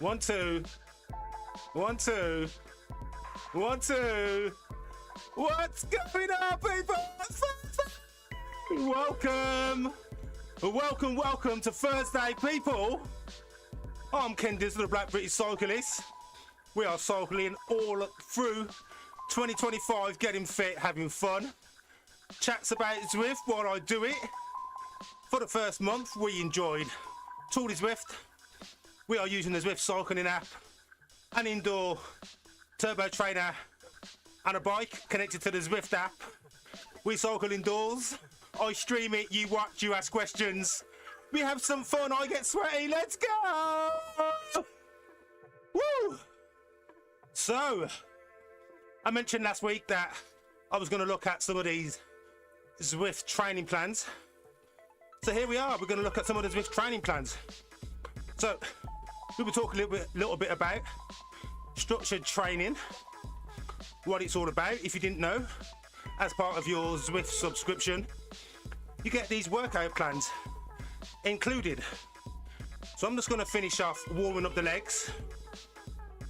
1, 2. 1, 2. 1, 2. What's going on, people? Welcome. Welcome to Thursday, people. I'm Cadence, the Black British Cyclist. We are cycling all through 2025, getting fit, having fun. Chats about Zwift while I do it. For the first month, we enjoyed Tour de Zwift. We are using the Zwift cycling app, an indoor turbo trainer, and a bike connected to the Zwift app. We cycle indoors. I stream it, you watch, you ask questions. We have some fun, I get sweaty, let's go! Woo! So, I mentioned last week that I was going to look at some of these Zwift training plans. So here we are, we're going to look at some of the Zwift training plans. So, we will talk a little bit about structured training, what it's all about. If you didn't know, as part of your Zwift subscription, you get these workout plans included. So I'm just going to finish off warming up the legs.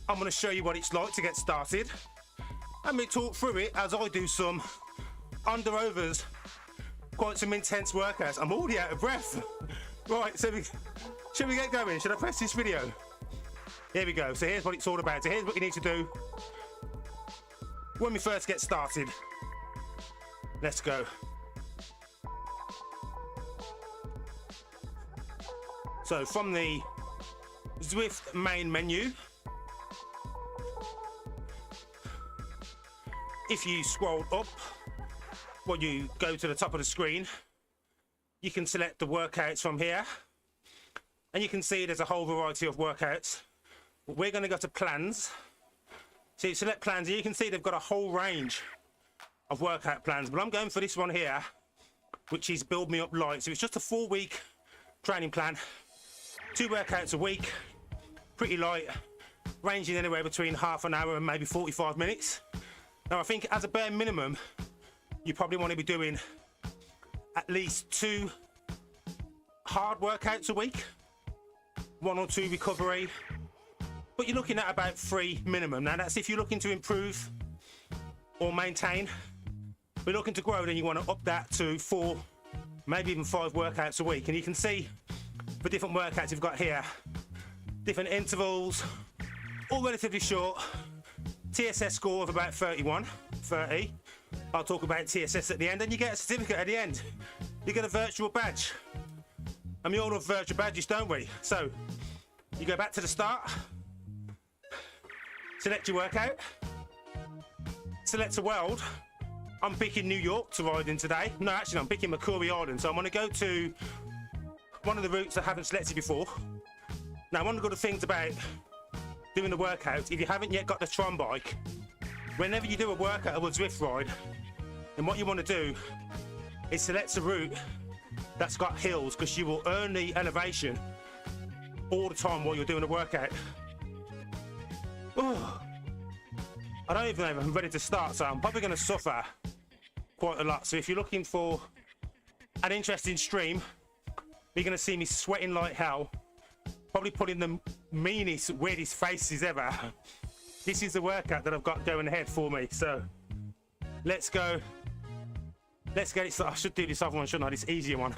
I'm going to show you what it's like to get started, and we talk through it as I do some under-overs, quite some intense workouts. I'm already out of breath. Right, so should we get going? Should I press this video? Here we go. So here's what it's all about. So here's what you need to do when we first get started. Let's go. So from the Zwift main menu, if you scroll up, well, you go to the top of the screen, you can select the workouts from here, and you can see there's a whole variety of workouts. We're going to go to plans. So you select plans, and you can see they've got a whole range of workout plans, but I'm going for this one here, which is Build Me Up Light. So it's just a 4-week training plan, 2 workouts a week, pretty light, ranging anywhere between half an hour and maybe 45 minutes. Now I think as a bare minimum, you probably want to be doing at least 2 hard workouts a week, 1 or 2 recovery, but you're looking at about 3 minimum. Now that's if you're looking to improve or maintain. If you're looking to grow, then you want to up that to 4, maybe even 5 workouts a week. And you can see the different workouts you've got here, different intervals, all relatively short. TSS score of about 30. I'll talk about TSS at the end, and you get a certificate at the end. You get a virtual badge, and we all love virtual badges, don't we? So you go back to the start, select your workout, select a world. I'm picking New York to ride in today. No, actually I'm picking Macquarie Island, so I'm going to go to one of the routes I haven't selected before. Now, one of the good things about doing the workout, if you haven't yet got the Tron bike, whenever you do a workout or a Zwift ride, then what you want to do is select a route that's got hills, because you will earn the elevation all the time while you're doing a workout. Oh, I don't even know if I'm ready to start, so I'm probably going to suffer quite a lot. So if you're looking for an interesting stream, you're going to see me sweating like hell, probably putting the meanest, weirdest faces ever. This is the workout that I've got going ahead for me. So let's go. Let's get it started. I should do this other one, shouldn't I? This easier one.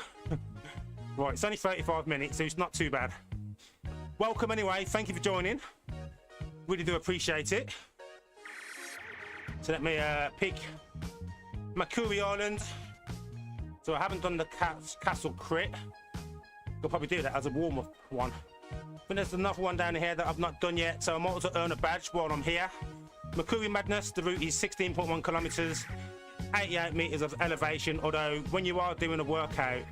Right, it's only 35 minutes, so it's not too bad. Welcome anyway. Thank you for joining. Really do appreciate it. So let me pick Macquarie Island. So I haven't done the Castle Crit. I'll probably do that as a warm-up one. But there's another one down here that I've not done yet, so I might as well earn a badge while I'm here. Macquarie Madness, the route is 16.1 kilometers, 88 meters of elevation, although when you are doing a workout,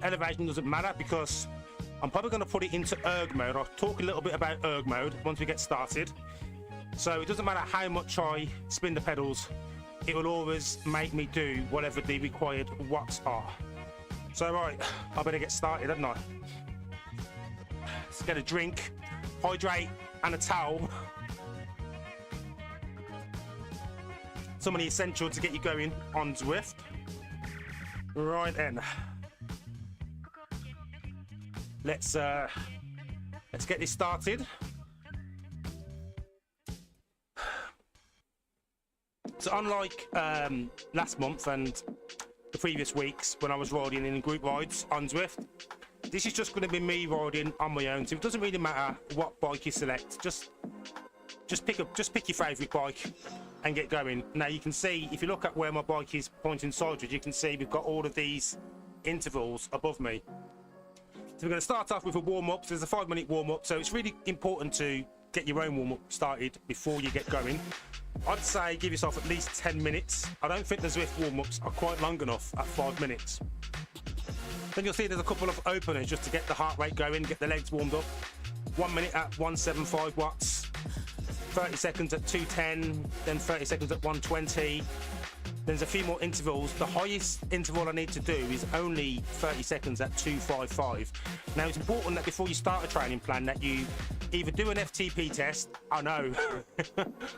elevation doesn't matter, because I'm probably going to put it into ERG mode. I'll talk a little bit about ERG mode once we get started. So it doesn't matter how much I spin the pedals, it will always make me do whatever the required watts are. So right, I better get started, haven't I? Let's get a drink, hydrate, and a towel. Some of the essentials to get you going on Zwift. Right then, let's get this started. So unlike last month and the previous weeks when I was riding in group rides on Zwift, this is just going to be me riding on my own. So it doesn't really matter what bike you select. Just pick your favourite bike and get going. Now you can see, if you look at where my bike is pointing sideways, you can see we've got all of these intervals above me. So we're going to start off with a warm-up. So there's a 5-minute warm-up, so it's really important to get your own warm-up started before you get going. I'd say give yourself at least 10 minutes. I don't think the Zwift warm-ups are quite long enough at 5 minutes. Then you'll see there's a couple of openers just to get the heart rate going, get the legs warmed up. 1 minute at 175 watts, 30 seconds at 210, then 30 seconds at 120. There's a few more intervals. The highest interval I need to do is only 30 seconds at 255. Now it's important that before you start a training plan that you either do an FTP test, I know,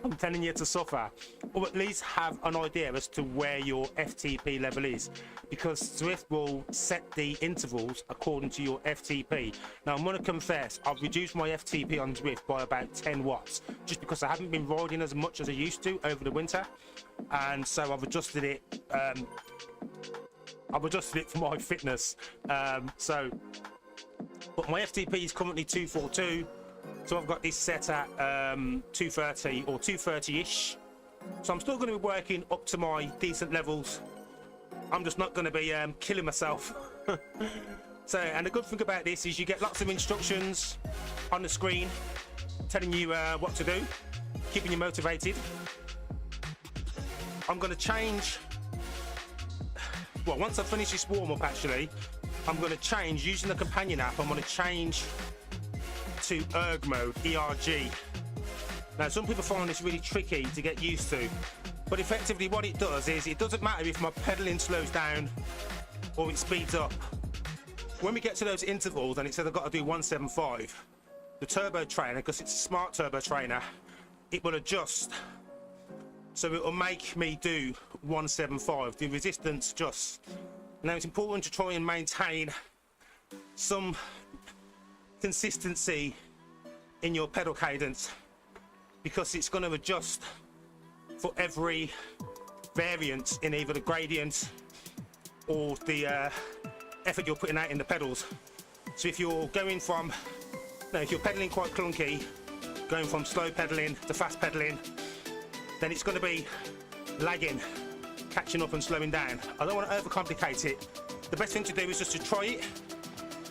I'm telling you to suffer, or at least have an idea as to where your FTP level is, because Zwift will set the intervals according to your FTP. Now I'm going to confess, I've reduced my FTP on Zwift by about 10 watts, just because I haven't been riding as much as I used to over the winter, and so I've adjusted it. For my fitness. But my FTP is currently 242. So I've got this set at 230 or 230-ish. So I'm still going to be working up to my decent levels. I'm just not going to be killing myself. So, and the good thing about this is you get lots of instructions on the screen telling you what to do, keeping you motivated. I'm going to change, well, once I finish this warm-up actually, I'm going to change, using the companion app, I'm going to change to ERG Mode, ERG. Now some people find this really tricky to get used to, but effectively what it does is, it doesn't matter if my pedaling slows down or it speeds up. When we get to those intervals and it says I've got to do 175, the turbo trainer, because it's a smart turbo trainer, it will adjust. So it will make me do 175, the resistance just. Now it's important to try and maintain some consistency in your pedal cadence, because it's going to adjust for every variance in either the gradient or the effort you're putting out in the pedals. So if you're going from, if you're pedaling quite clunky, going from slow pedaling to fast pedaling, then it's going to be lagging, catching up and slowing down. I don't want to overcomplicate it. The best thing to do is just to try it,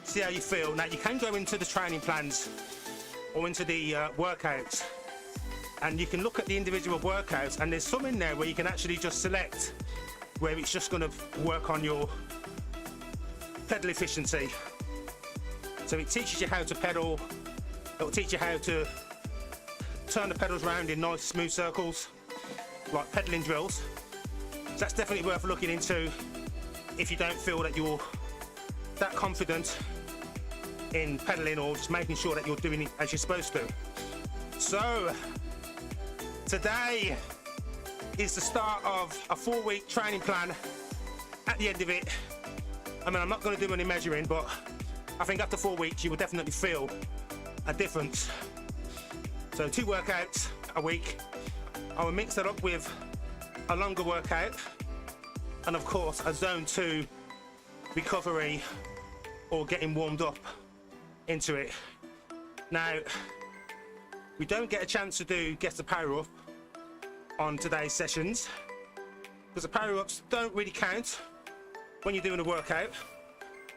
see how you feel. Now you can go into the training plans or into the workouts, and you can look at the individual workouts, and there's some in there where you can actually just select where it's just going to work on your pedal efficiency. So it teaches you how to pedal, it will teach you how to turn the pedals around in nice smooth circles, like pedaling drills. So that's definitely worth looking into if you don't feel that you're that confident in pedaling, or just making sure that you're doing it as you're supposed to. So today is the start of a 4-week training plan. At the end of it, I mean, I'm not going to do any measuring, but I think after 4 weeks you will definitely feel a difference. So 2 workouts a week. I will mix that up with a longer workout, and of course a zone 2 recovery or getting warmed up into it. Now we don't get a chance to do guess the power up on today's sessions, because the power ups don't really count when you're doing a workout,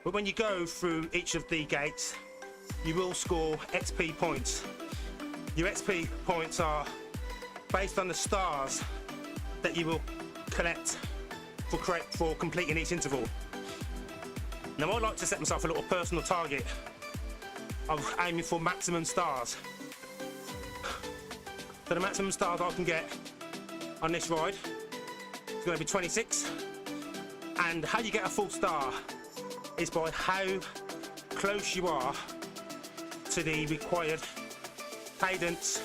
but when you go through each of the gates you will score XP points. Your XP points are based on the stars that you will collect for completing each interval. Now I like to set myself a little personal target of aiming for maximum stars. So the maximum stars I can get on this ride is going to be 26, and how you get a full star is by how close you are to the required cadence,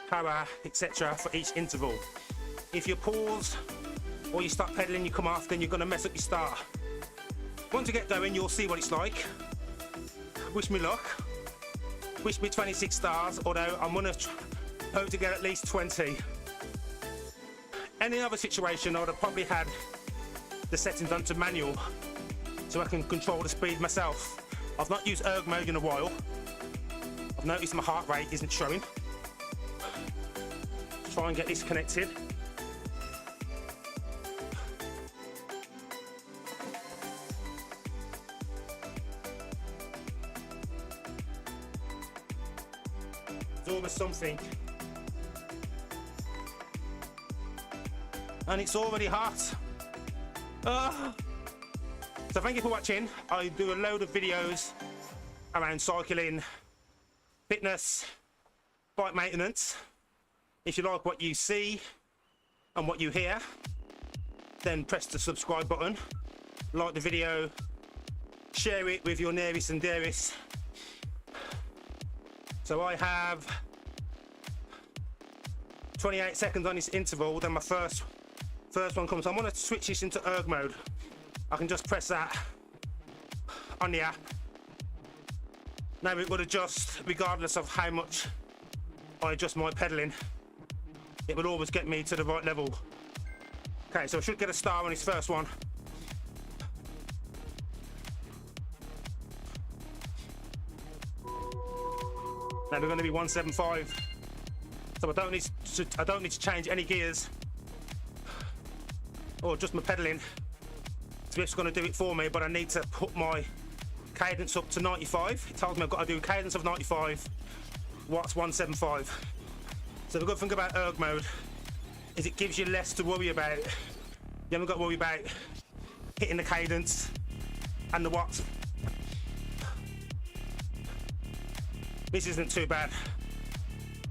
power, etc. for each interval. If you pause or you start pedaling, you come off, then you're going to mess up your star. Once you get going, you'll see what it's like. Wish me luck. Wish me 26 stars, although I'm going to hope to get at least 20. any other situation, I would have probably had the settings onto manual so I can control the speed myself. I've not used ERG mode in a while. I've noticed my heart rate isn't showing. Try and get this connected. It's almost something. And it's already hot. So thank you for watching. I do a load of videos around cycling, fitness, bike maintenance. If you like what you see and what you hear, then press the subscribe button, like the video, share it with your nearest and dearest. So I have 28 seconds on this interval, then my first one comes. I'm going to switch this into ERG mode. I can just press that on the app. Now it would adjust regardless of how much I adjust my pedaling. It will always get me to the right level. Okay, so I should get a star on this first one. Now we're going to be 175. So I don't need to change any gears or just my pedaling. Zwift's going to do it for me, but I need to put my cadence up to 95. It tells me I've got to do a cadence of 95, watts 175. So the good thing about ERG mode is it gives you less to worry about. You haven't got to worry about hitting the cadence and the watts. This isn't too bad,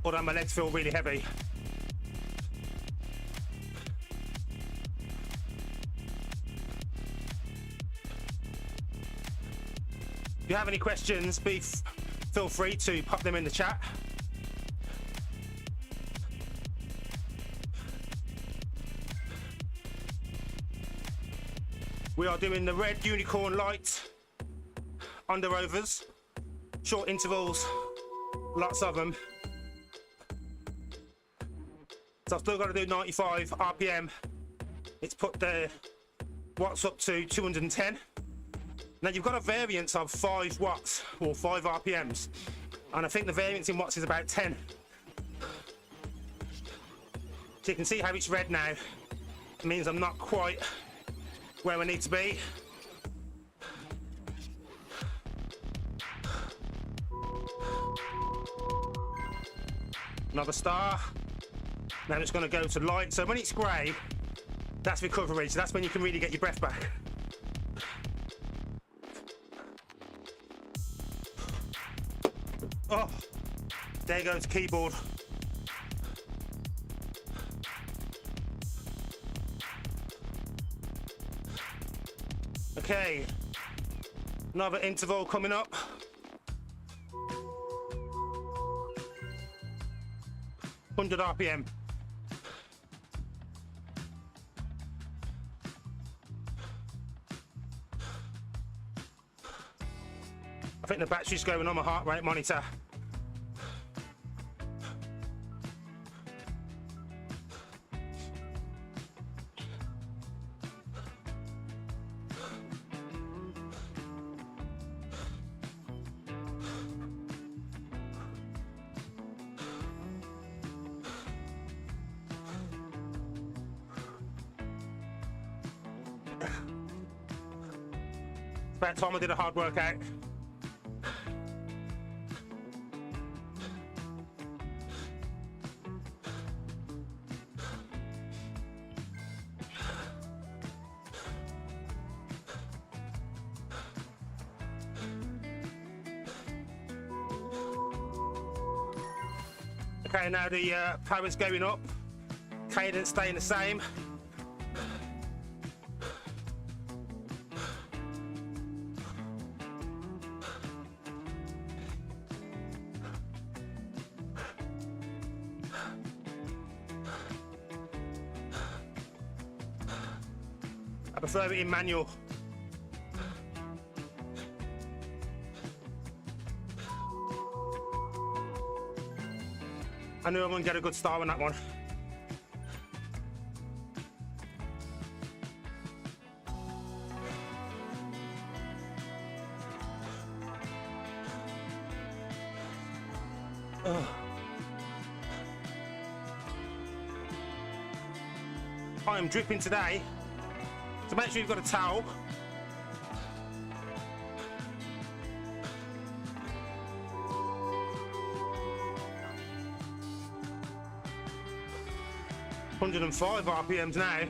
although my legs feel really heavy. If you have any questions, feel free to pop them in the chat. We are doing the red unicorn light underovers, short intervals, lots of them. So I've still got to do 95 RPM. It's put the watts up to 210. Now you've got a variance of 5 watts or 5 RPMs, and I think the variance in watts is about 10. So you can see how it's red now. It means I'm not quite where I need to be. Another star. Now it's going to go to light. So when it's grey, that's recovery. So that's when you can really get your breath back. Oh, there goes the keyboard. Okay, another interval coming up. (100 RPM). I think the battery's going on my heart rate monitor. It's about time I did a hard workout. Okay, now the power's going up, cadence staying the same. I prefer it in manual. I knew I'm going to get a good start on that one. I am dripping today, so make sure you've got a towel. $105 RPMs now.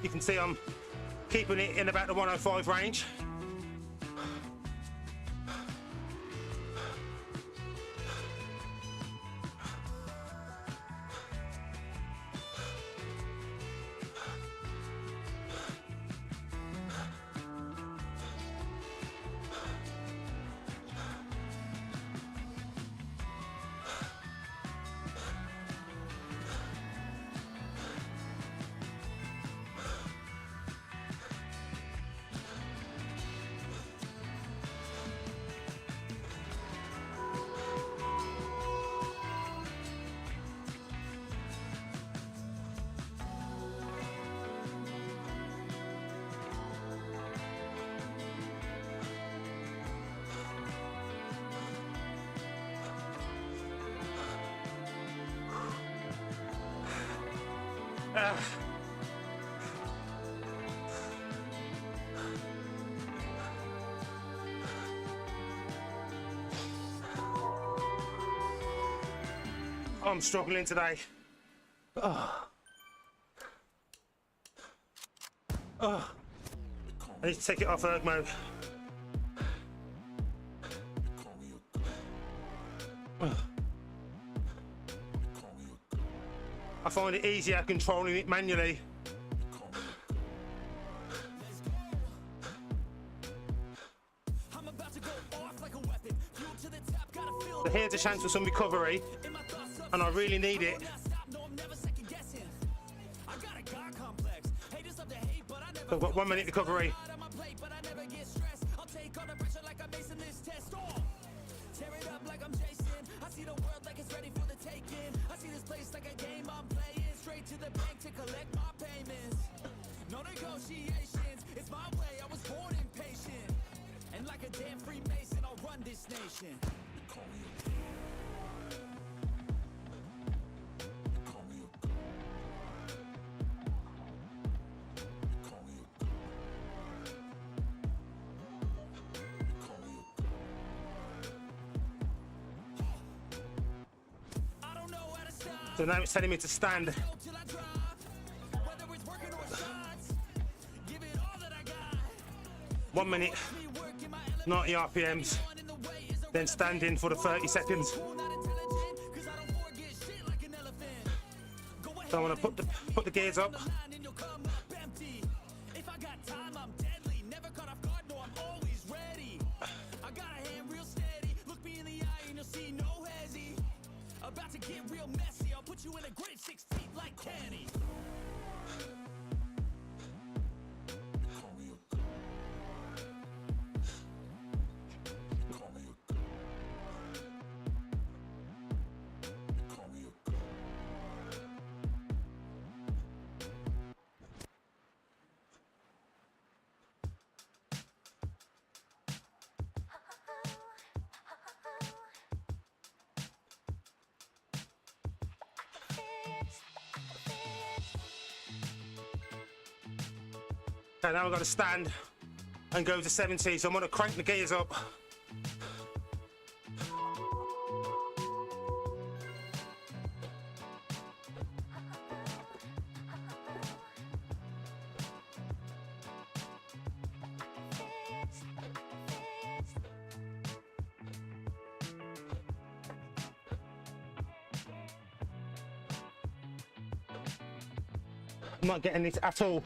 You can see I'm keeping it in about the 105 range. I'm struggling today. I need to take it off ERG mode. I find it easier controlling it manually. So here's a chance for some recovery, and I really need it. So I've got 1 minute recovery. So now it's telling me to stand. 1 minute, 90 RPMs, then standing for the 30 seconds. So I want to put the gears up. Okay, now I've got to stand and go to 70, so I'm going to crank the gears up. I'm not getting this at all.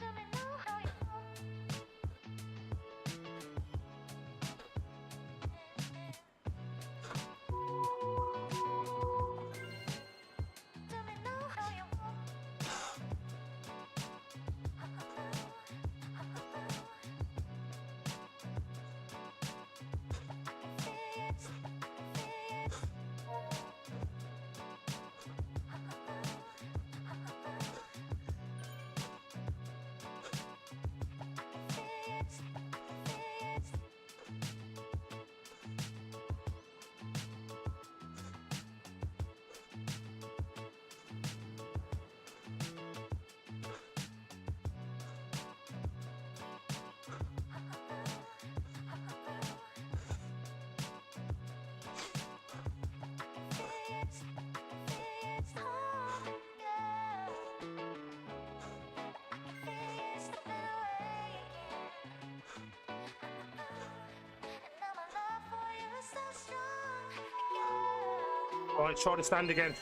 Right, try to stand again.